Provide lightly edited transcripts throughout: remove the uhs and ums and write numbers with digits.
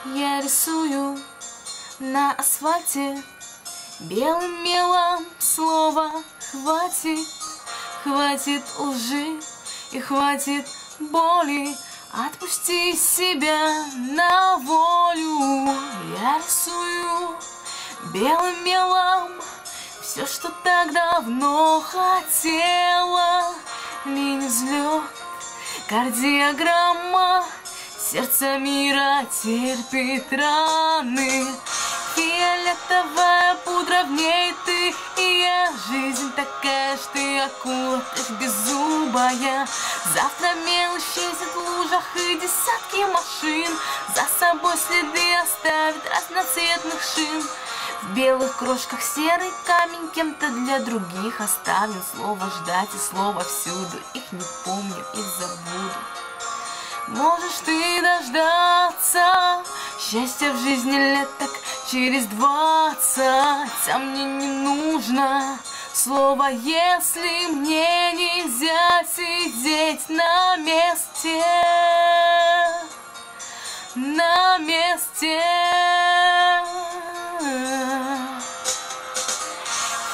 Я рисую на асфальте белым мелом слова хватит. Хватит лжи и хватит боли. Отпусти себя на волю. Я рисую белым мелом все, что так давно хотела. Линия взлет, кардиограмма, сердце мира терпит раны. Фиолетовая пудра, в ней ты и я. Жизнь такая, что ты акула, ты ж беззубая. Завтра мел исчезнет в лужах и десятки машин за собой следы оставит разноцветных шин. В белых крошках серый камень кем-то для других оставлен. Слово ждать и слово всюду. Их не помню, их забуду. Можешь ты дождаться счастья в жизни лет так через 20, а мне не нужно слово, если мне нельзя сидеть на месте. На месте.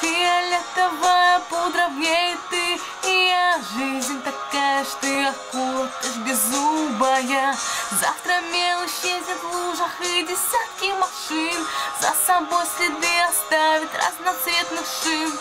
Фиолетовая пудра, в ней ты и я. Жизнь такая, что ты акула, ты ж беззубая. Завтра мел исчезнет в лужах и десятки машин за собой следы оставит разноцветных шин.